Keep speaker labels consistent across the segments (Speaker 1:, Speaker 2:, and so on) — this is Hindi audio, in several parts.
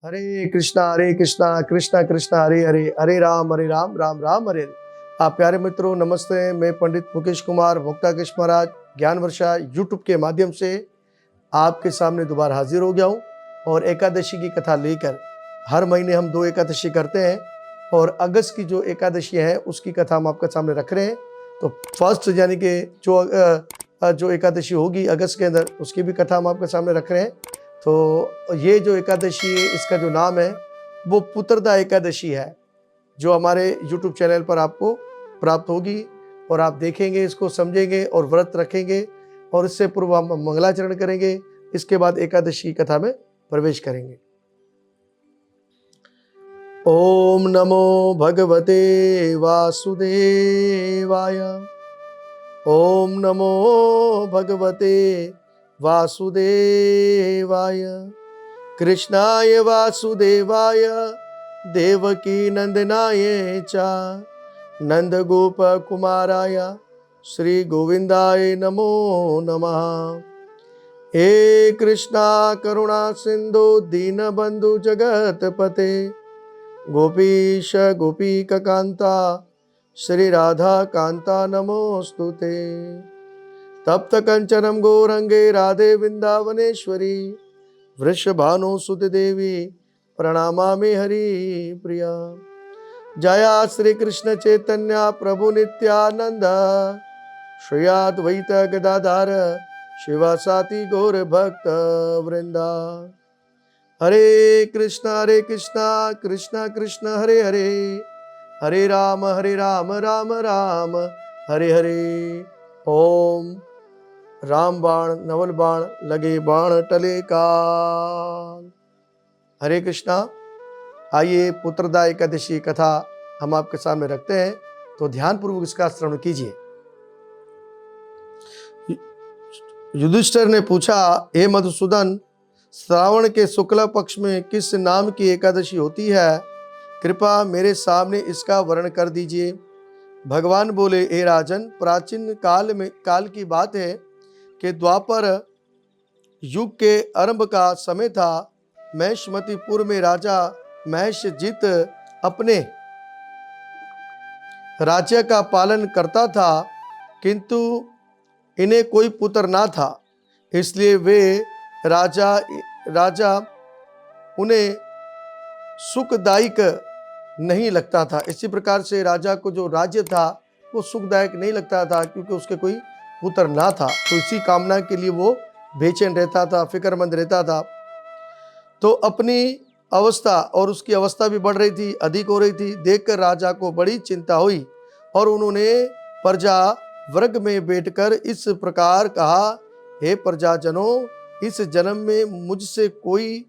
Speaker 1: हरे कृष्णा कृष्णा कृष्णा हरे हरे, हरे राम राम राम हरे हरे। आप प्यारे मित्रों नमस्ते। मैं पंडित मुकेश कुमार मुक्ता कृष्ण महाराज ज्ञान वर्षा यूट्यूब के माध्यम से आपके सामने दोबारा हाजिर हो गया हूँ और एकादशी की कथा लेकर। हर महीने हम 2 एकादशी करते हैं और अगस्त की जो एकादशी है उसकी कथा हम आपके सामने रख रहे हैं। तो फर्स्ट यानी कि जो एकादशी होगी अगस्त के अंदर उसकी भी कथा हम आपके सामने रख रहे हैं। तो ये जो एकादशी है इसका जो नाम है वो पुत्रदा एकादशी है, जो हमारे YouTube चैनल पर आपको प्राप्त होगी और आप देखेंगे, इसको समझेंगे और व्रत रखेंगे और इससे पूर्व हम मंगलाचरण करेंगे। इसके बाद एकादशी की कथा में प्रवेश करेंगे। ओम नमो भगवते वासुदेवाय। ओम नमो भगवते वासुदेवाय। कृष्णाय वासुदेवाय देवकी नंदनाय च नंद गोप कुमाराय श्री गोविंदाय नमो नमः। हे कृष्णा करुणा सिंधु दीनबंधु जगतपते गोपीश गोपीका कांता श्री राधा कांता नमोस्तुते। तप्त कंचनम गौरंगे राधे वृंदावनेश्वरी वृषभानुसुते देवी प्रणामामि हरि प्रिया। जया श्री कृष्ण चैतन्य प्रभु नित्यानंद श्री अद्वैत गदाधर शिवासाति गौर भक्त वृंदा। हरे कृष्णा कृष्णा कृष्ण हरे हरे, हरे राम राम राम हरे हरे। ओम राम बाण नवल बाण लगे बाण टले काल। हरे कृष्णा। आइए पुत्रदा एकादशी कथा हम आपके सामने रखते हैं, तो ध्यान पूर्वक इसका श्रवण कीजिए। युधिष्ठिर ने पूछा, हे मधुसूदन, श्रावण के शुक्ल पक्ष में किस नाम की एकादशी होती है? कृपा मेरे सामने इसका वर्णन कर दीजिए। भगवान बोले, हे राजन, प्राचीन काल की बात है कि द्वापर युग के आरंभ का समय था। महिष्मतिपुर में राजा महिषजित अपने राज्य का पालन करता था, किंतु इन्हें कोई पुत्र ना था, इसलिए वे राजा उन्हें सुखदायक नहीं लगता था। इसी प्रकार से राजा को जो राज्य था वो सुखदायक नहीं लगता था, क्योंकि उसके कोई पुत्र ना था। तो इसी कामना के लिए वो बेचैन रहता था, फिक्रमंद रहता था। तो अपनी अवस्था और उसकी अवस्था भी बढ़ रही थी, अधिक हो रही थी, देखकर राजा को बड़ी चिंता हुई और उन्होंने प्रजा वर्ग में बैठकर इस प्रकार कहा, हे प्रजाजनों, इस जन्म में मुझसे कोई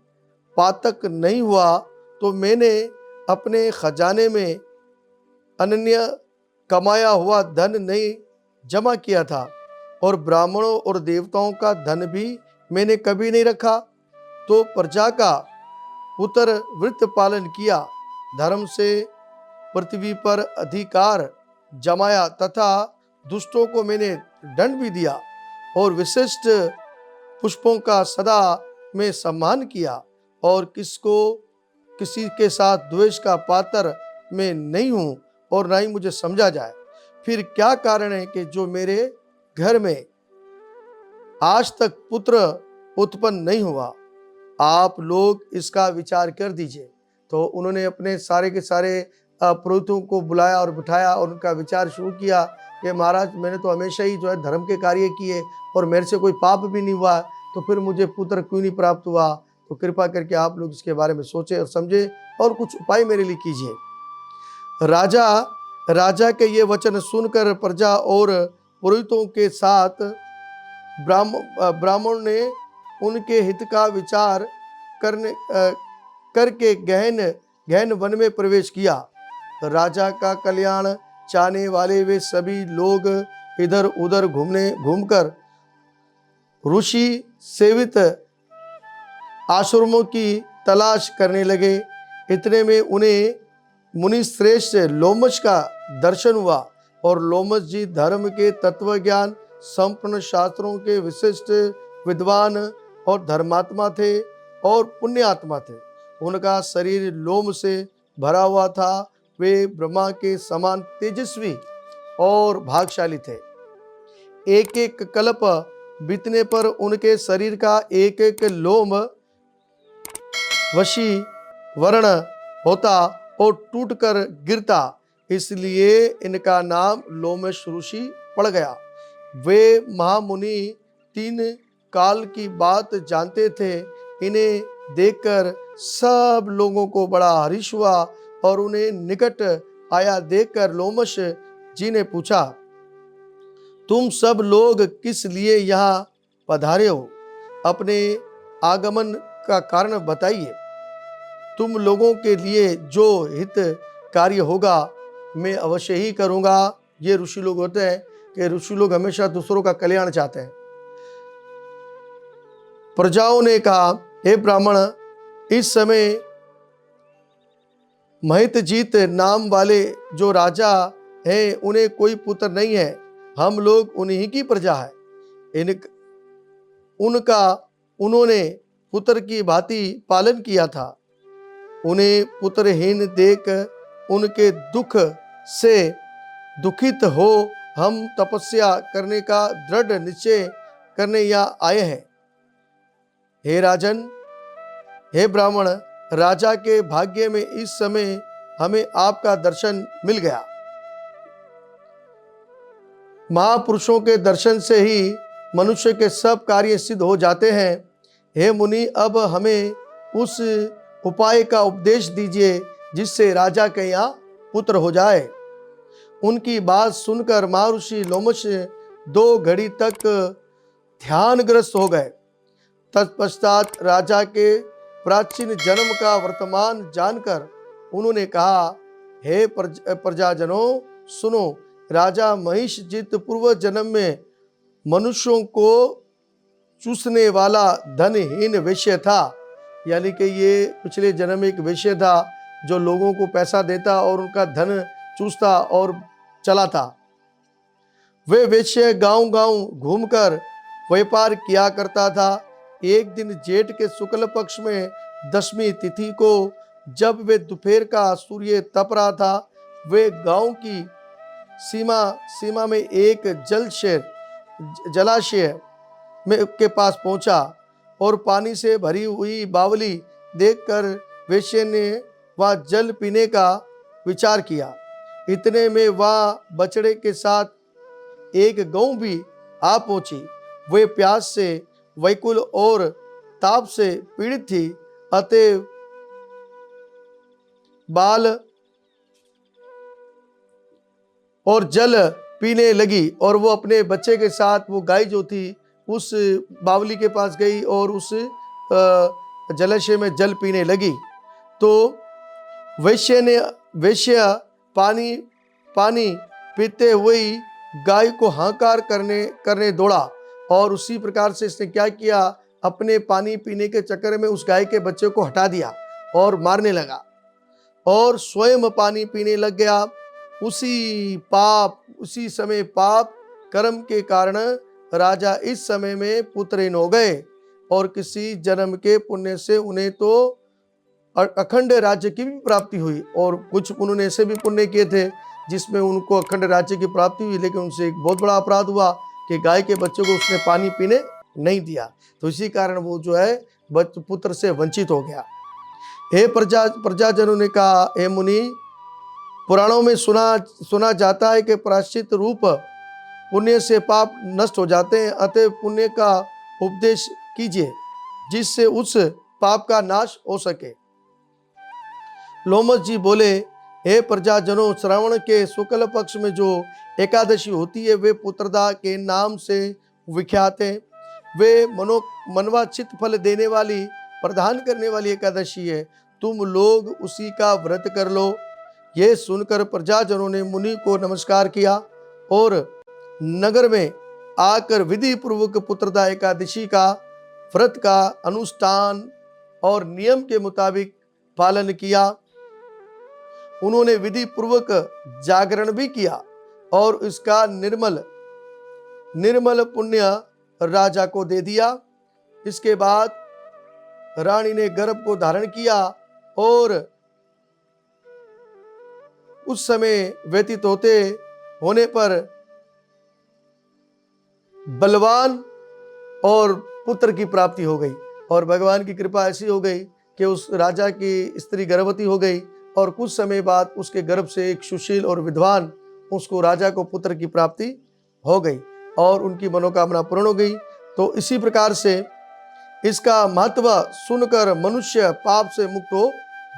Speaker 1: पातक नहीं हुआ तो मैंने अपने खजाने में अनन्य कमाया हुआ धन नहीं जमा किया था और ब्राह्मणों और देवताओं का धन भी मैंने कभी नहीं रखा। तो प्रजा का पुत्र व्रत पालन किया, धर्म से पृथ्वी पर अधिकार जमाया तथा दुष्टों को मैंने दंड भी दिया और विशिष्ट पुष्पों का सदा में सम्मान किया और किसी के साथ द्वेष का पात्र मैं नहीं हूं और ना ही मुझे समझा जाए। फिर क्या कारण है कि जो मेरे घर में आज तक पुत्र उत्पन्न नहीं हुआ? आप लोग इसका विचार कर दीजिए। तो उन्होंने अपने सारे के सारे पुरोहितों को बुलाया और बिठाया और उनका विचार शुरू किया कि महाराज, मैंने तो हमेशा ही जो है धर्म के कार्य किए और मेरे से कोई पाप भी नहीं हुआ, तो फिर मुझे पुत्र क्यों नहीं प्राप्त हुआ? तो कृपा करके आप लोग इसके बारे में सोचें और समझें और कुछ उपाय मेरे लिए कीजिए। राजा के ये वचन सुनकर प्रजा और पुरोहितों के साथ ब्राह्मण ने उनके हित का विचार करके गहन वन में प्रवेश किया। राजा का कल्याण चाहने वाले वे सभी लोग इधर उधर घूमकर ऋषि सेवित आश्रमों की तलाश करने लगे। इतने में उन्हें मुनि श्रेष्ठ लोमश का दर्शन हुआ और लोमश जी धर्म के तत्व ज्ञान संपूर्ण शास्त्रों के विशिष्ट विद्वान और धर्मात्मा थे और पुण्यात्मा थे। उनका शरीर लोम से भरा हुआ था। वे ब्रह्मा के समान तेजस्वी और भागशाली थे। एक एक कल्प बीतने पर उनके शरीर का एक एक लोम वशीवर्ण होता और टूटकर गिरता, इसलिए इनका नाम लोमश ऋषि पड़ गया। वे महामुनि 3 काल की बात जानते थे। इन्हें देखकर सब लोगों को बड़ा हर्ष हुआ और उन्हें निकट आया देखकर लोमश जी ने पूछा, तुम सब लोग किस लिए यहाँ पधारे हो? अपने आगमन का कारण बताइए। तुम लोगों के लिए जो हित कार्य होगा मैं अवश्य ही करूंगा। ये ऋषि लोग होते हैं कि ऋषि लोग हमेशा दूसरों का कल्याण चाहते हैं। प्रजाओं ने कहा, हे ब्राह्मण, इस समय महितजीत नाम वाले जो राजा हैं उन्हें कोई पुत्र नहीं है। हम लोग उन्हीं की प्रजा है। उन्होंने पुत्र की भांति पालन किया था। उन्हें पुत्रहीन देख उनके दुख से दुखित हो हम तपस्या करने का दृढ़ निश्चय करने यहाँ आए हैं। हे राजन, हे ब्राह्मण, राजा के भाग्य में इस समय हमें आपका दर्शन मिल गया। महापुरुषों के दर्शन से ही मनुष्य के सब कार्य सिद्ध हो जाते हैं। हे मुनि, अब हमें उस उपाय का उपदेश दीजिए जिससे राजा के यहाँ पुत्र हो जाए। उनकी बात सुनकर महर्षि लोमश 2 घड़ी तक ध्यानग्रस्त हो गए। तत्पश्चात राजा के प्राचीन जन्म का वर्तमान जानकर उन्होंने कहा, हे प्रजाजनों, सुनो। राजा महिषजित पूर्व जन्म में मनुष्यों को चूसने वाला धनहीन वैश्य था। यानी कि ये पिछले जन्म में एक वैश्य था जो लोगों को पैसा देता और उनका धन चूसता और चला था। वे वैश्य गांव-गांव घूमकर व्यापार किया करता था। एक दिन जेठ के शुक्ल पक्ष में 10वीं तिथि को जब वे दोपहर का सूर्य तप रहा था, वे गांव की सीमा में एक जलाशय में के पास पहुंचा और पानी से भरी हुई बावली देखकर वैश्य ने वह जल पीने का विचार किया। इतने में वह बछड़े के साथ एक गऊ भी आ पहुंची। वे प्यास से व्याकुल और ताप से पीड़ित थी, अतः बाल और जल पीने लगी और वो अपने बच्चे के साथ वो गाय जो थी उस बावली के पास गई और उस जलाशय में जल पीने लगी। तो वैश्य पानी पीते हुए गाय को हाहाकार करने दौड़ा और उसी प्रकार से इसने क्या किया, अपने पानी पीने के चक्कर में उस गाय के बच्चे को हटा दिया और मारने लगा और स्वयं पानी पीने लग गया। उसी समय पाप कर्म के कारण राजा इस समय में पुत्रहीन हो गए और किसी जन्म के पुण्य से उन्हें तो अखंड राज्य की भी प्राप्ति हुई और कुछ उन्होंने ऐसे भी पुण्य किए थे जिसमें उनको अखंड राज्य की प्राप्ति हुई, लेकिन उनसे एक बहुत बड़ा अपराध हुआ कि गाय के बच्चे को उसने पानी पीने नहीं दिया, तो इसी कारण वो जो है पुत्र से वंचित हो गया। हे प्रजाजनों ने कहा, हे मुनि, पुराणों में सुना जाता है कि प्रायश्चित रूप पुण्य से पाप नष्ट हो जाते हैं, अतः पुण्य का उपदेश कीजिए जिससे उस पाप का नाश हो सके। लोमश जी बोले, हे प्रजाजनों, श्रावण के शुक्ल पक्ष में जो एकादशी होती है वे पुत्रदा के नाम से विख्यात है। वे मनवांछित फल देने वाली, प्रदान करने वाली एकादशी है। तुम लोग उसी का व्रत कर लो। यह सुनकर प्रजाजनों ने मुनि को नमस्कार किया और नगर में आकर विधि पूर्वक पुत्रदा एकादशी का व्रत का अनुष्ठान और नियम के मुताबिक पालन किया। उन्होंने विधि पूर्वक जागरण भी किया और इसका निर्मल पुण्य राजा को दे दिया। इसके बाद रानी ने गर्भ को धारण किया और उस समय व्यतीत होने पर बलवान और पुत्र की प्राप्ति हो गई। और भगवान की कृपा ऐसी हो गई कि उस राजा की स्त्री गर्भवती हो गई और कुछ समय बाद उसके गर्भ से एक सुशील और विद्वान उसको राजा को पुत्र की प्राप्ति हो गई और उनकी मनोकामना पूर्ण हो गई। तो इसी प्रकार से इसका महत्व सुनकर मनुष्य पाप से मुक्त हो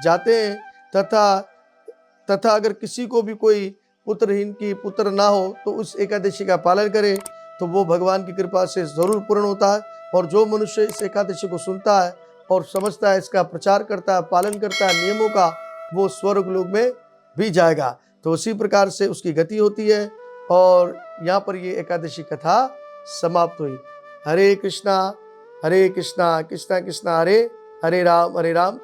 Speaker 1: जाते हैं तथा अगर किसी को भी कोई पुत्रहीन की पुत्र ना हो तो उस एकादशी का पालन करे तो वो भगवान की कृपा से जरूर पूर्ण होता है। और जो मनुष्य इस एकादशी को सुनता है और समझता है, इसका प्रचार करता है, पालन करता है नियमों का, वो स्वर्ग लोक में भी जाएगा। तो उसी प्रकार से उसकी गति होती है। और यहाँ पर ये एकादशी कथा समाप्त हुई। हरे कृष्णा कृष्णा कृष्णा हरे हरे, राम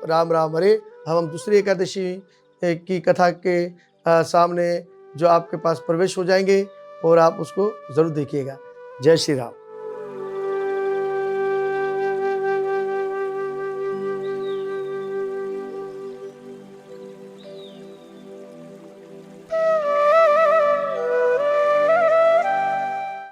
Speaker 1: राम राम हरे। हम दूसरी एकादशी की कथा के सामने जो आपके पास प्रवेश हो जाएंगे और आप उसको जरूर देखिएगा। जय श्री राम।